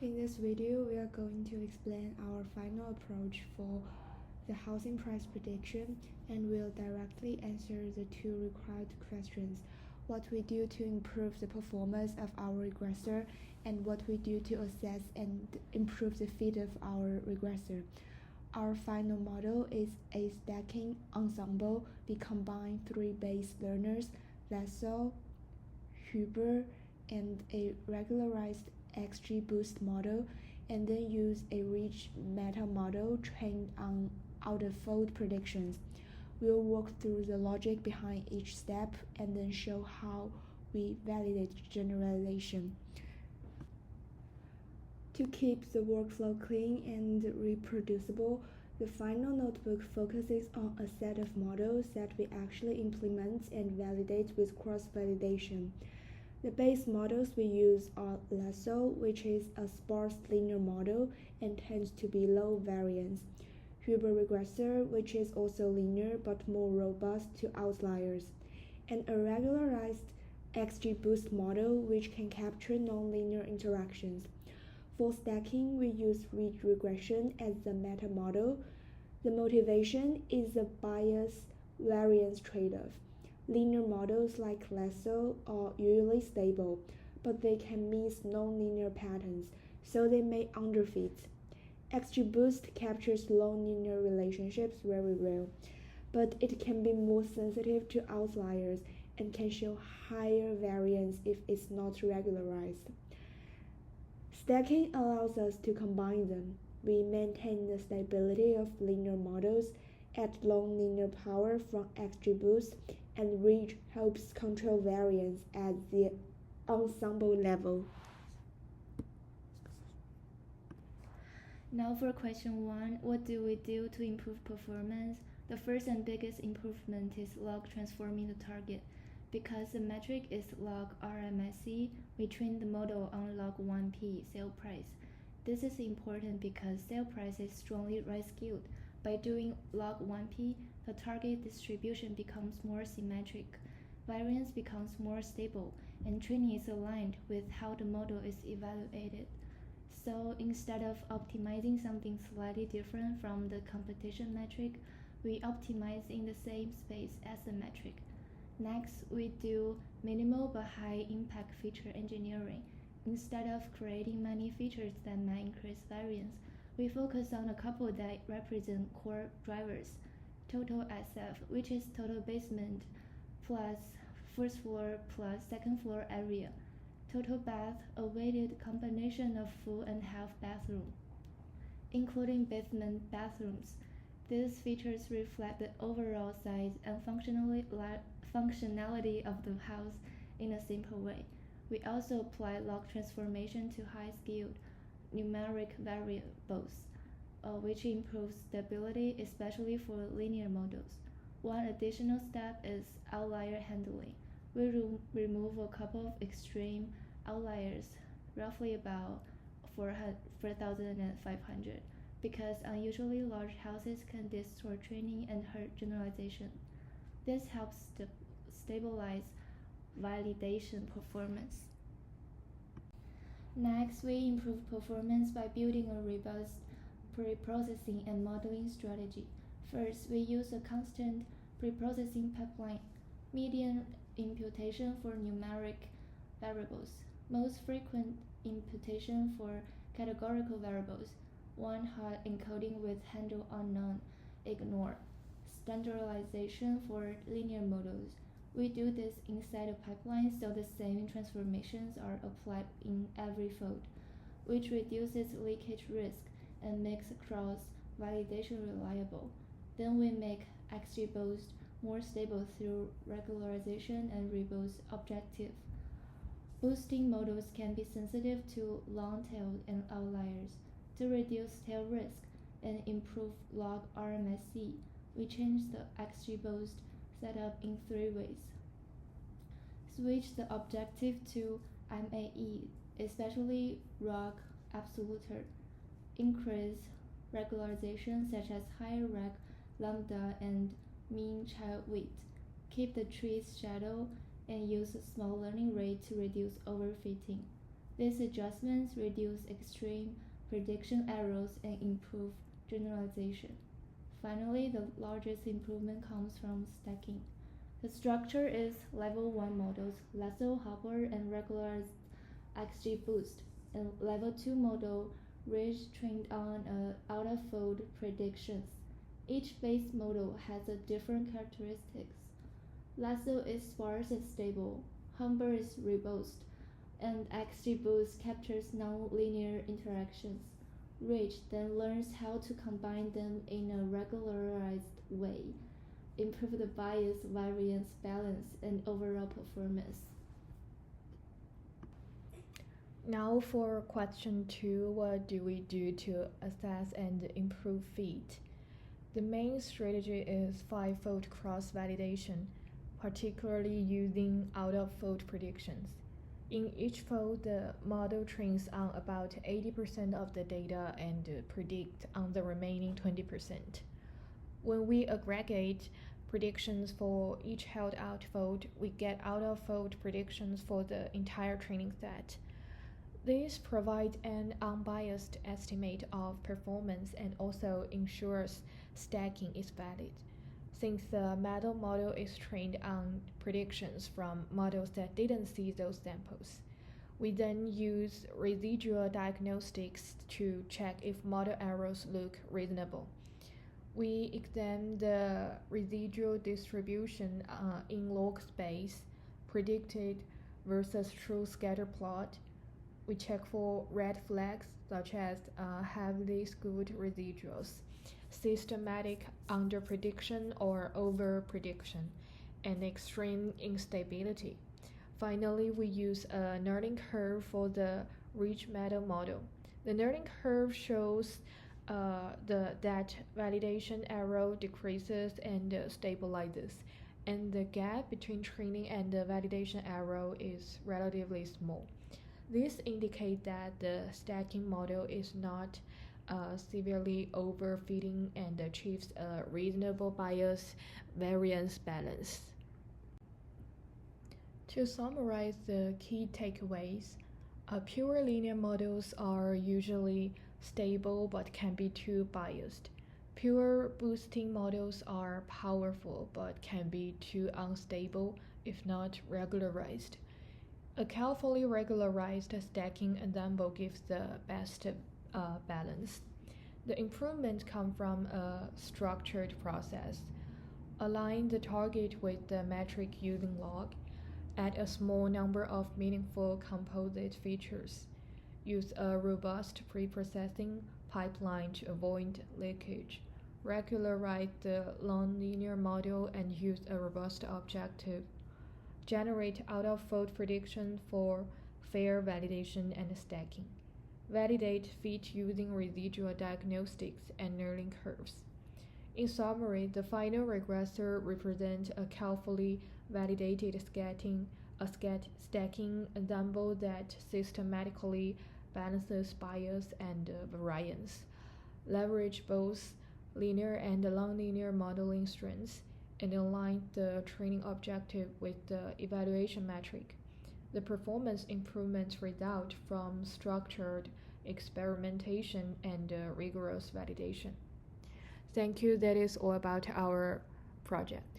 In this video, we are going to explain our final approach for the housing price prediction and will directly answer the two required questions: what we do to improve the performance of our regressor and what we do to assess and improve the fit of our regressor. Our final model is a stacking ensemble. We combine three base learners, Lasso, Huber, and a regularized XGBoost model, and then use a rich meta model trained on out-of-fold predictions. We'll walk through the logic behind each step and then show how we validate generalization. To keep the workflow clean and reproducible, the final notebook focuses on a set of models that we actually implement and validate with cross-validation. The base models we use are Lasso, which is a sparse linear model and tends to be low variance; Huber regressor, which is also linear but more robust to outliers; and a regularized XGBoost model, which can capture nonlinear interactions. For stacking, we use ridge regression as the meta model. The motivation is a bias variance trade-off. Linear models like Lasso are usually stable, but they can miss nonlinear patterns, so they may underfit. XGBoost captures nonlinear relationships very well, but it can be more sensitive to outliers and can show higher variance if it's not regularized. Stacking allows us to combine them. We maintain the stability of linear models, add long linear power from XGBoost, and ridge helps control variance at the ensemble level. Now for question 1, what do we do to improve performance? The first and biggest improvement is log transforming the target. Because the metric is log RMSE, we train the model on log 1p sale price. This is important because sale price is strongly right-skewed. By doing log 1p, the target distribution becomes more symmetric, variance becomes more stable, and training is aligned with how the model is evaluated. So instead of optimizing something slightly different from the competition metric, we optimize in the same space as the metric. Next, we do minimal but high-impact feature engineering. Instead of creating many features that might increase variance, we focus on a couple that represent core drivers: total SF, which is total basement plus first floor plus second floor area; total bath, a weighted combination of full and half bathroom, including basement bathrooms. These features reflect the overall size and functionality of the house in a simple way. We also apply log transformation to high-skilled numeric variables, which improves stability, especially for linear models. One additional step is outlier handling. We remove a couple of extreme outliers, roughly about 4,500, because unusually large houses can distort training and hurt generalization. This helps stabilize validation performance. Next, we improve performance by building a robust preprocessing and modeling strategy. First, we use a constant preprocessing pipeline, median imputation for numeric variables, most frequent imputation for categorical variables, one hot encoding with handle unknown, ignore, standardization for linear models. We do this inside a pipeline so the same transformations are applied in every fold, which reduces leakage risk and makes cross-validation reliable. Then we make XGBoost more stable through regularization and reboost objective. Boosting models can be sensitive to long-tailed and outliers. To reduce tail risk and improve log RMSE, we change the XGBoost setup in three ways. Switch the objective to MAE, especially log absoluter. Increase regularization such as higher reg lambda and mean child weight. Keep the tree's shadow and use a small learning rate to reduce overfitting. These adjustments reduce extreme prediction errors and improve generalization. Finally, the largest improvement comes from stacking. The structure is level 1 models, lasso, hopper, and regularized XGBoost, and level 2 model, ridge trained on out-of-fold predictions. Each base model has a different characteristics. Lasso is sparse and stable, Humber is robust, and XGBoost captures non-linear interactions. Ridge then learns how to combine them in a regularized way, improve the bias variance balance and overall performance. Now for question 2, what do we do to assess and improve fit? The main strategy is five-fold cross-validation, particularly using out-of-fold predictions. In each fold, the model trains on about 80% of the data and predict on the remaining 20%. When we aggregate predictions for each held out fold, we get out-of-fold predictions for the entire training set. This provides an unbiased estimate of performance and also ensures stacking is valid. Since the meta model is trained on predictions from models that didn't see those samples, we then use residual diagnostics to check if model errors look reasonable. We examine the residual distribution in log space, predicted versus true scatter plot. We check for red flags such as heavily skewed residuals, systematic underprediction or overprediction, and extreme instability. Finally, we a learning curve for the ridge meta model. The learning curve shows that validation error decreases and stabilizes, and the gap between training and the validation error is relatively small. This indicates that the stacking model is not severely overfitting and achieves a reasonable bias variance balance. To summarize the key takeaways, pure linear models are usually stable but can be too biased. Pure boosting models are powerful but can be too unstable if not regularized. A carefully regularized stacking ensemble gives the best balance. The improvements come from a structured process. Align the target with the metric using log. Add a small number of meaningful composite features. Use a robust preprocessing pipeline to avoid leakage. Regularize the nonlinear model and use a robust objective. Generate out-of-fold prediction for fair validation and stacking. Validate fit using residual diagnostics and learning curves. In summary, the final regressor represents a carefully validated stacking ensemble that systematically balances bias and variance. Leverage both linear and nonlinear modeling strengths and align the training objective with the evaluation metric. The performance improvements result from structured experimentation and rigorous validation. Thank you. That is all about our project.